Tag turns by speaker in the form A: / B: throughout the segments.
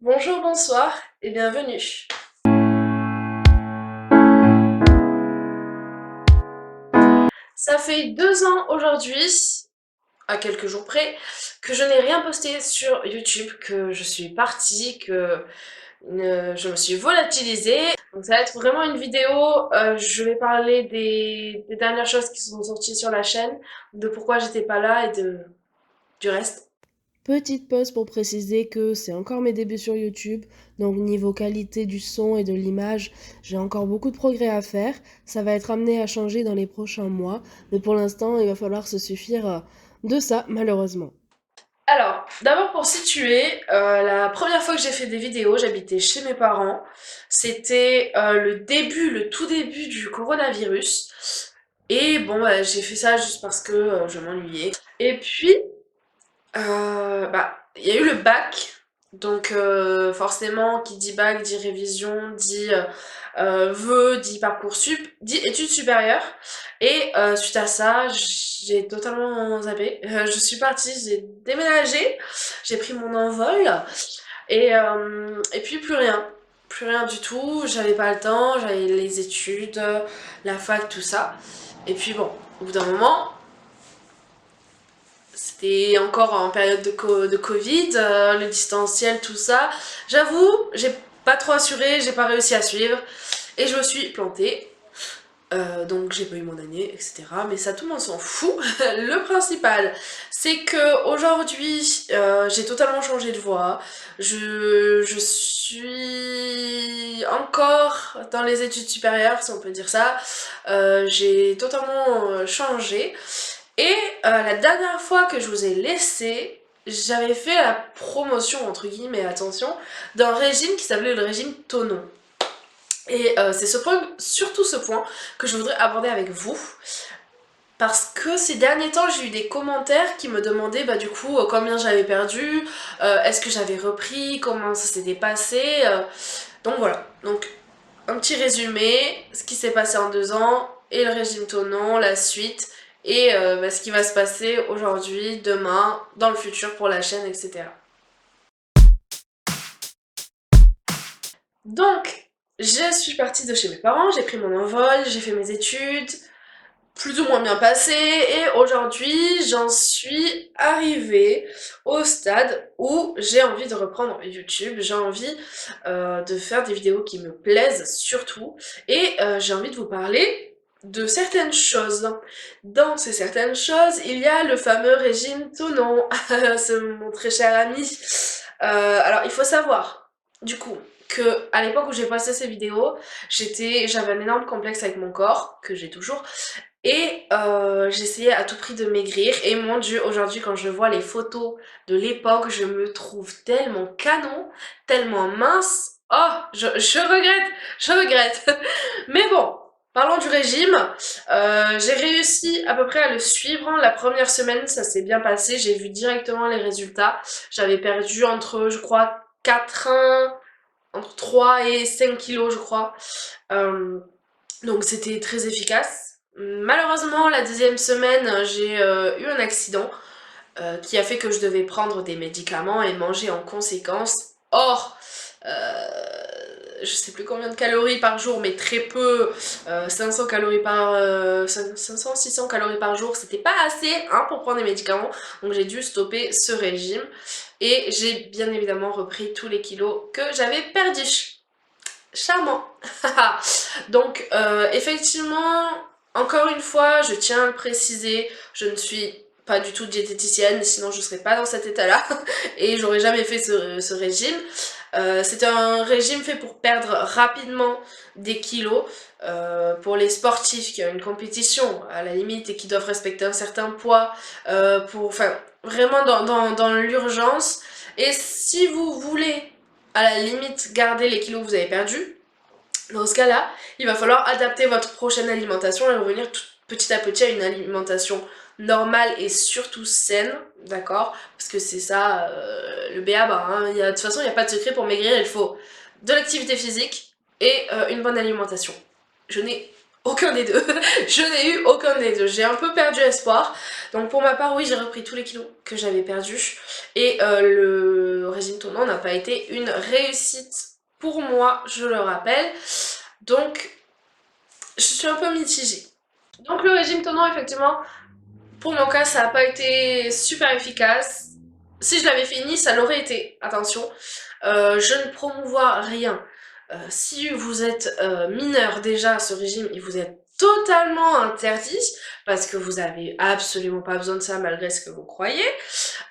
A: Bonjour, bonsoir et bienvenue. Ça fait 2 ans aujourd'hui, à quelques jours près, que je n'ai rien posté sur YouTube, que je suis partie, que je me suis volatilisée. Donc ça va être vraiment une vidéo, je vais parler des dernières choses qui sont sorties sur la chaîne, de pourquoi j'étais pas là et du reste.
B: Petite pause pour préciser que c'est encore mes débuts sur YouTube, donc niveau qualité du son et de l'image, j'ai encore beaucoup de progrès à faire. Ça va être amené à changer dans les prochains mois, mais pour l'instant, il va falloir se suffire de ça, malheureusement.
A: Alors, d'abord pour situer, la première fois que j'ai fait des vidéos, j'habitais chez mes parents. C'était le tout début du coronavirus. Et bon, bah, j'ai fait ça juste parce que je m'ennuyais. Et puis, il y a eu le bac. Donc forcément, qui dit bac, dit révision, dit vœux, dit Parcoursup, dit études supérieures. Et suite à ça, j'ai totalement zappé. Je suis partie, j'ai déménagé, j'ai pris mon envol. Et puis plus rien. Plus rien du tout. J'avais pas le temps, j'avais les études, la fac, tout ça. Et puis bon, au bout d'un moment, c'était encore en période de Covid, le distanciel, tout ça. J'avoue, j'ai pas trop assuré, j'ai pas réussi à suivre. Et je me suis plantée. Donc j'ai pas eu mon année, etc. Mais ça, tout le monde s'en fout. Le principal, c'est que aujourd'hui, j'ai totalement changé de voie. Je suis encore dans les études supérieures, si on peut dire ça. J'ai totalement changé. Et la dernière fois que je vous ai laissé, j'avais fait la promotion, entre guillemets, attention, d'un régime qui s'appelait le régime Tonon. Et c'est surtout ce point que je voudrais aborder avec vous. Parce que ces derniers temps, j'ai eu des commentaires qui me demandaient du coup combien j'avais perdu, est-ce que j'avais repris, comment ça s'était passé. Donc voilà. Donc un petit résumé, ce qui s'est passé en 2 ans, et le régime Tonon, la suite, et ce qui va se passer aujourd'hui, demain, dans le futur pour la chaîne, etc. Donc, je suis partie de chez mes parents, j'ai pris mon envol, j'ai fait mes études, plus ou moins bien passées, et aujourd'hui, j'en suis arrivée au stade où j'ai envie de reprendre YouTube, j'ai envie de faire des vidéos qui me plaisent surtout, et j'ai envie de vous parler de certaines choses. Dans ces certaines choses, il y a le fameux régime Tonon, mon très cher ami. Alors, il faut savoir, du coup, que à l'époque où j'ai posté ces vidéos, j'avais un énorme complexe avec mon corps, que j'ai toujours, et j'essayais à tout prix de maigrir. Et mon dieu, aujourd'hui quand je vois les photos de l'époque, je me trouve tellement canon, tellement mince. Oh, je regrette. Mais bon, parlons du régime. J'ai réussi à peu près à le suivre. La première semaine, ça s'est bien passé. J'ai vu directement les résultats. J'avais perdu entre, je crois, entre 3 et 5 kilos, je crois. Euh, donc c'était très efficace. Malheureusement, la deuxième semaine, j'ai eu un accident qui a fait que je devais prendre des médicaments et manger en conséquence. Or, je sais plus combien de calories par jour, mais très peu, 500 calories 500-600 calories par jour, c'était pas assez hein, pour prendre des médicaments, donc j'ai dû stopper ce régime et j'ai bien évidemment repris tous les kilos que j'avais perdus. Charmant. Donc effectivement, encore une fois, je tiens à le préciser, je ne suis pas du tout diététicienne, sinon je serais pas dans cet état-là et j'aurais jamais fait ce régime. C'est un régime fait pour perdre rapidement des kilos pour les sportifs qui ont une compétition à la limite et qui doivent respecter un certain poids, enfin vraiment dans l'urgence. Et si vous voulez à la limite garder les kilos que vous avez perdus, dans ce cas-là, il va falloir adapter votre prochaine alimentation et revenir petit à petit à une alimentation normale et surtout saine, d'accord? Parce que c'est ça, le BABA, hein. De toute façon, il n'y a pas de secret pour maigrir, il faut de l'activité physique et une bonne alimentation. Je n'ai aucun des deux. Je n'ai eu aucun des deux. J'ai un peu perdu espoir. Donc pour ma part, oui, j'ai repris tous les kilos que j'avais perdus. Et le le régime tournant n'a pas été une réussite pour moi, je le rappelle. Donc, je suis un peu mitigée. Donc le régime tournant, effectivement, pour mon cas, ça n'a pas été super efficace. Si je l'avais fini, ça l'aurait été. Attention, je ne promouvois rien. Si vous êtes mineur déjà, ce régime, il vous est totalement interdit parce que vous avez absolument pas besoin de ça malgré ce que vous croyez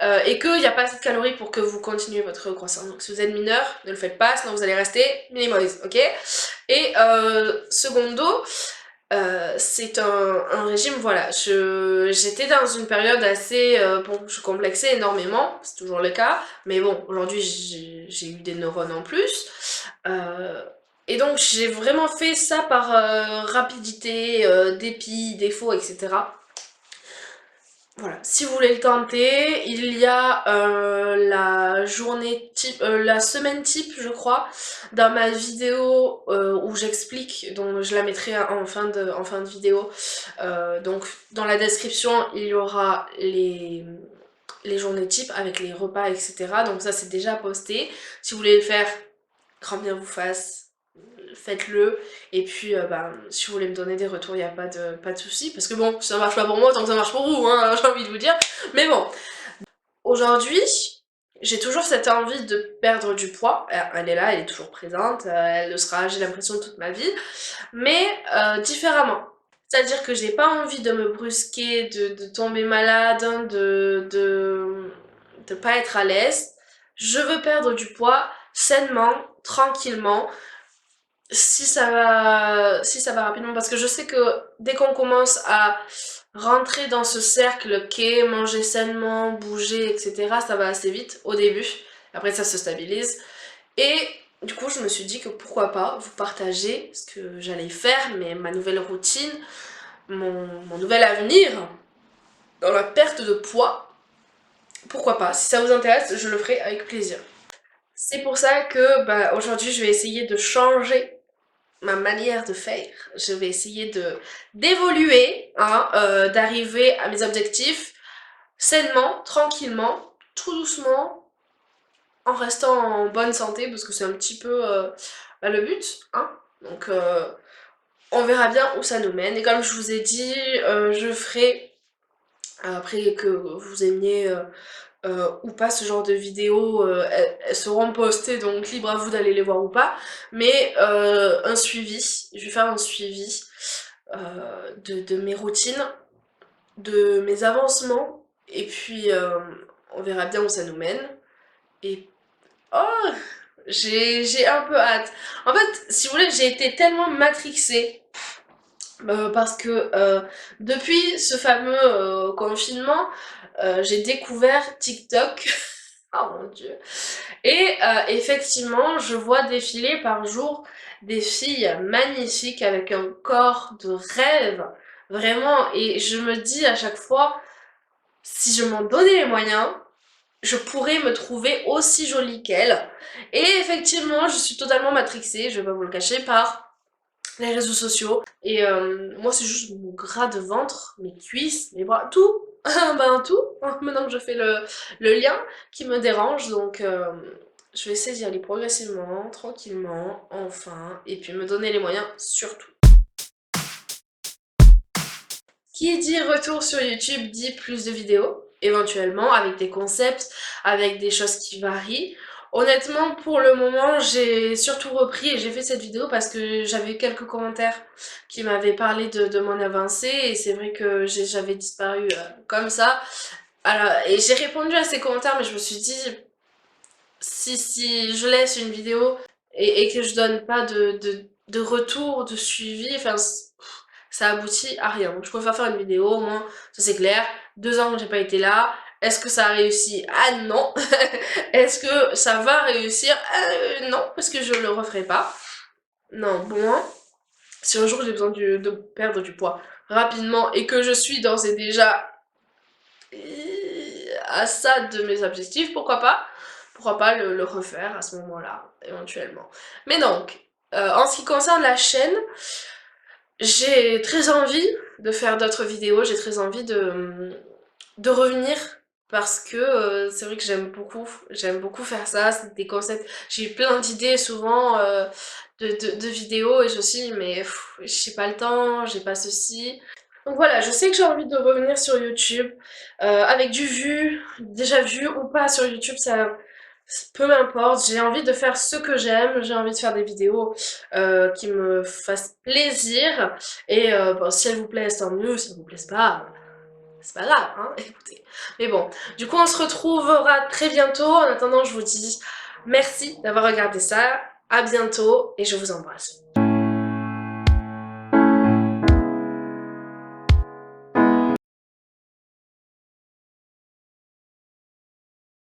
A: et qu'il n'y a pas assez de calories pour que vous continuez votre croissance. Donc si vous êtes mineur, ne le faites pas, sinon vous allez rester minimoise, ok? Et secondo, c'est un régime, voilà, j'étais dans une période assez, bon, je complexais énormément, c'est toujours le cas, mais bon, aujourd'hui j'ai eu des neurones en plus, euh, et donc j'ai vraiment fait ça par rapidité, dépit, défaut, etc. Voilà, si vous voulez le tenter, il y a la journée type, la semaine type, je crois, dans ma vidéo où j'explique, donc je la mettrai en fin de vidéo. Donc dans la description, il y aura les journées types avec les repas, etc. Donc ça c'est déjà posté. Si vous voulez le faire, grand bien vous fasse, faites-le. Et puis, si vous voulez me donner des retours, il n'y a pas de souci. Parce que bon, ça marche pas pour moi, tant que ça marche pour vous, hein, j'ai envie de vous dire. Mais bon, aujourd'hui, j'ai toujours cette envie de perdre du poids. Elle est là, elle est toujours présente. Elle le sera, j'ai l'impression, toute ma vie. Mais différemment. C'est-à-dire que j'ai pas envie de me brusquer, de tomber malade, hein, de pas être à l'aise. Je veux perdre du poids sainement, tranquillement, si ça va rapidement, parce que je sais que dès qu'on commence à rentrer dans ce cercle qu'est manger sainement, bouger, etc., ça va assez vite au début. Après, ça se stabilise. Et du coup, je me suis dit que pourquoi pas vous partager ce que j'allais faire, mais ma nouvelle routine, mon nouvel avenir dans la perte de poids. Pourquoi pas? Si ça vous intéresse, je le ferai avec plaisir. C'est pour ça que aujourd'hui, je vais essayer de changer ma manière de faire. Je vais essayer d'évoluer, hein, d'arriver à mes objectifs sainement, tranquillement, tout doucement, en restant en bonne santé, parce que c'est un petit peu le but, hein. Donc on verra bien où ça nous mène. Et comme je vous ai dit, je ferai, après que vous aimiez ou pas ce genre de vidéos, elles seront postées, donc libre à vous d'aller les voir ou pas, mais un suivi, je vais faire un suivi de mes routines, de mes avancements, et puis on verra bien où ça nous mène, et oh, j'ai un peu hâte. En fait, si vous voulez, j'ai été tellement matrixée, parce que depuis ce fameux confinement, j'ai découvert TikTok. Oh mon dieu. Et effectivement, je vois défiler par jour des filles magnifiques avec un corps de rêve, vraiment. Et je me dis à chaque fois, si je m'en donnais les moyens, je pourrais me trouver aussi jolie qu'elles. Et effectivement, je suis totalement matrixée, je vais pas vous le cacher, par les réseaux sociaux. Et moi, c'est juste mon gras de ventre, mes cuisses, mes bras, tout. Tout. Maintenant que je fais le lien qui me dérange. Donc, je vais essayer d'y aller progressivement, tranquillement, enfin. Et puis me donner les moyens, surtout. Qui dit retour sur YouTube dit plus de vidéos, éventuellement, avec des concepts, avec des choses qui varient. Honnêtement, pour le moment, j'ai surtout repris et j'ai fait cette vidéo parce que j'avais quelques commentaires qui m'avaient parlé de mon avancée et c'est vrai que j'avais disparu comme ça. Alors, et j'ai répondu à ces commentaires, mais je me suis dit, si je laisse une vidéo et que je donne pas de retour, de suivi, enfin, ça aboutit à rien. Donc je préfère faire une vidéo, au moins, ça c'est clair. 2 ans que j'ai pas été là. Est-ce que ça a réussi? Ah non. Est-ce que ça va réussir? Non, parce que je le referai pas. Non, bon, si un jour j'ai besoin de perdre du poids rapidement et que je suis d'ores et déjà à ça de mes objectifs, pourquoi pas? Pourquoi pas le refaire à ce moment-là, éventuellement. Mais donc, en ce qui concerne la chaîne, j'ai très envie de faire d'autres vidéos, j'ai très envie de revenir parce que c'est vrai que j'aime beaucoup faire ça, c'est des concepts, j'ai plein d'idées souvent de vidéos et je me suis dit mais j'ai pas le temps, j'ai pas ceci. Donc voilà, je sais que j'ai envie de revenir sur YouTube avec du vu, déjà vu ou pas sur YouTube, ça peu m'importe, j'ai envie de faire ce que j'aime, j'ai envie de faire des vidéos qui me fassent plaisir et bon, si elles vous plaisent tant mieux, si elles vous plaisent pas, c'est pas grave, hein, écoutez. Mais bon, du coup on se retrouvera très bientôt, en attendant je vous dis merci d'avoir regardé ça, à bientôt et je vous embrasse.